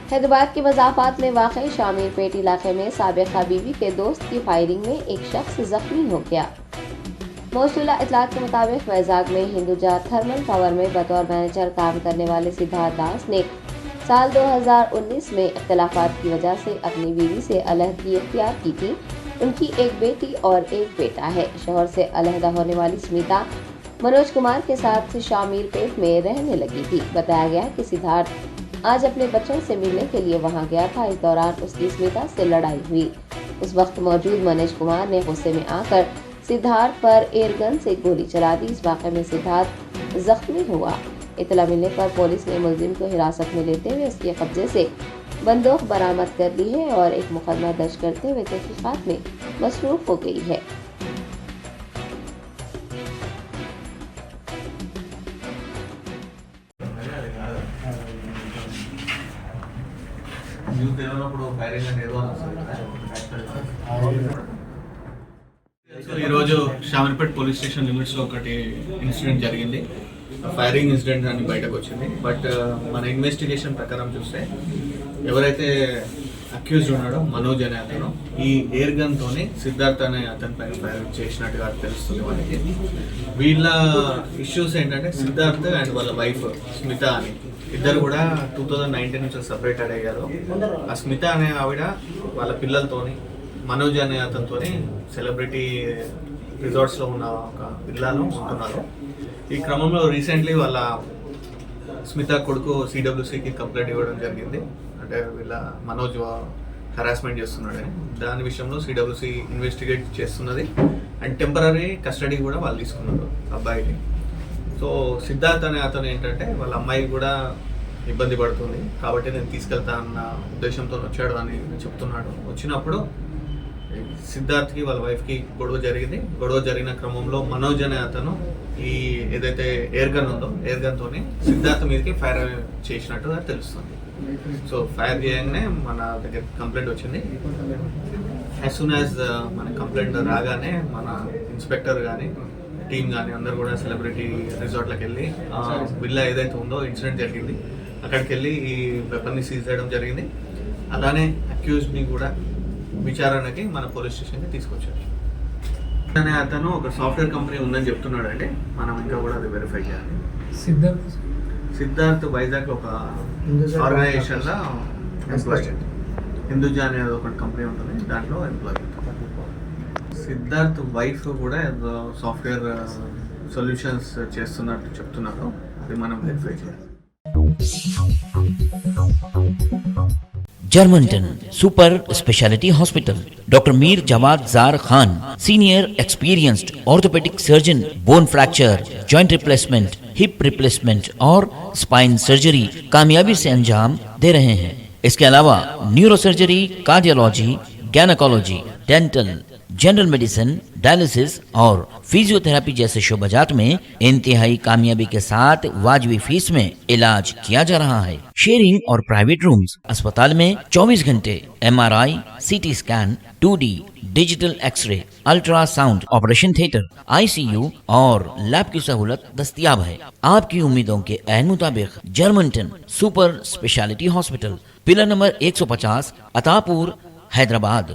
हैदराबाद के मज़ाफ़ात में वाक़ई शामीरपेट इलाके में साबिक़ा बीवी के दोस्त की फायरिंग में एक शख्स जख्मी हो गया। मौसूला इतलात के मुताबिक वैजाग में हिंदुजा थर्मल पावर में बतौर मैनेजर काम करने वाले सिद्धार्थ दास ने साल 2019 में इख्तिलाफात की वजह से अपनी बीवी से अलहदगी इख्तियार की थी। उनकी एक बेटी और एक बेटा है। शौहर से अलहदा होने वाली स्मिता मनोज कुमार के साथ शामीरपेट में रहने लगी थी। बताया गया कि सिद्धार्थ आज अपने बच्चों से मिलने के लिए वहां गया था। इस दौरान उसकी स्मिता से लड़ाई हुई। उस वक्त मौजूद मनोज कुमार ने गुस्से में आकर सिद्धार्थ पर एयरगन से गोली चला दी। इस वाक़े में सिद्धार्थ जख्मी हुआ। इतला मिलने पर पुलिस ने मुलजिम को हिरासत में लेते हुए उसके कब्जे से बंदूक बरामद कर ली है और एक मुकदमा दर्ज करते हुए तहकीकात में मसरूफ हो गई है। ఈరోజు షామీర్పేట్ పోలీస్ స్టేషన్ లిమిట్స్లో ఒకటి ఇన్సిడెంట్ జరిగింది. ఫైరింగ్ ఇన్సిడెంట్ అని బయటకు వచ్చింది. బట్ మన ఇన్వెస్టిగేషన్ ప్రకారం చూస్తే ఎవరైతే అక్యూజ్డ్ ఉన్నాడో మనోజ్ అనే అతను ఈ ఎయిర్ గన్తోనే సిద్ధార్థ్ అనే అతని పైన ఫైర్ చేసినట్టుగా తెలుస్తుంది మనకి. వీళ్ళ ఇష్యూస్ ఏంటంటే సిద్ధార్థ్ అండ్ వాళ్ళ వైఫ్ స్మిత అని ఇద్దరు కూడా 2019 నుంచి సపరేటెడ్ అయ్యారు. ఆ స్మిత అనే ఆవిడ వాళ్ళ పిల్లలతోని మనోజ్ అనే అతనితోని సెలబ్రిటీ రిసార్ట్స్లో ఉన్న ఒక విల్లాలో ఉంటున్నారు. ఈ క్రమంలో రీసెంట్లీ వాళ్ళ స్మిత కొడుకు సిడబ్ల్యూసీకి కంప్లైంట్ ఇవ్వడం జరిగింది. అంటే వీళ్ళ మనోజ్ హరాస్మెంట్ చేస్తున్నాడని. దాని విషయంలో సిడబ్ల్యూసీ ఇన్వెస్టిగేట్ చేస్తున్నది అండ్ టెంపరీ కస్టడీ కూడా వాళ్ళు తీసుకున్నారు అబ్బాయిని. సో సిద్ధార్థ్ అనే అతను ఏంటంటే వాళ్ళ అమ్మాయి కూడా ఇబ్బంది పడుతుంది కాబట్టి నేను తీసుకెళ్తా అన్న ఉద్దేశంతో వచ్చాడు అని చెప్తున్నాడు. వచ్చినప్పుడు సిద్ధార్థ్కి వాళ్ళ వైఫ్కి గొడవ జరిగింది. గొడవ జరిగిన క్రమంలో మనోజ్ అనే అతను ఈ ఏదైతే ఎయిర్ గన్ ఉందో ఎయిర్ గన్తోని సిద్ధార్థ్ మీదకి ఫైర్ చేసినట్టుగా తెలుస్తుంది. సో ఫైర్ చేయగానే మన దగ్గర కంప్లైంట్ వచ్చింది. యాజ్ సూన్ యాజ్ మన కంప్లైంట్ రాగానే మన ఇన్స్పెక్టర్ కానీ టీమ్ కానీ అందరు కూడా సెలబ్రిటీ రిసార్ట్లకు వెళ్ళి విల్లా ఏదైతే ఉందో ఇన్సిడెంట్ జరిగింది అక్కడికి వెళ్ళి ఈ వెపన్ని సీజ్ చేయడం జరిగింది. అలానే అక్యూజ్డ్ని కూడా విచారణకి మన పోలీస్ స్టేషన్కి తీసుకొచ్చారు. అనే అతను ఒక సాఫ్ట్వేర్ కంపెనీ ఉందని చెప్తున్నాడు. అంటే మనం ఇంకా కూడా అది వెరిఫై చేయాలి. సిద్ధార్థ్ వైజాగ్ ఒక ఆర్గనైజేషన్లో ఎంప్లాయీ, హిందూజా అనేది ఒక కంపెనీ ఉంటుంది, దాంట్లో ఎంప్లాయీ. సిద్ధార్థ్ వైఫ్ కూడా సాఫ్ట్వేర్ సొల్యూషన్స్ చేస్తున్నట్టు చెప్తున్నారు. అది మనం వెరిఫై చేయాలి. Germanten super speciality hospital, doctor Mir Jawad Jar Khan, senior experienced orthopedic surgeon, bone fracture, joint replacement, hip replacement और स्पाइन सर्जरी कामयाबी से अंजाम दे रहे हैं। इसके अलावा neuro surgery, cardiology, gynaecology, dental, general medicine, dialysis और फिजियोथेरेपी जैसे शोबाजात में इंतहाई कामयाबी के साथ वाजबी फीस में इलाज किया जा रहा है। शेयरिंग और प्राइवेट रूम्स, अस्पताल में 24 घंटे MRI, CT scan, 2D digital x ray, ultrasound, operation theatre, ICU और लैब की सहूलत दस्तयाब है। आपकी उम्मीदों के ऐन मुताबिक Germanten super speciality hospital, pillar number 150, Attapur, Hyderabad.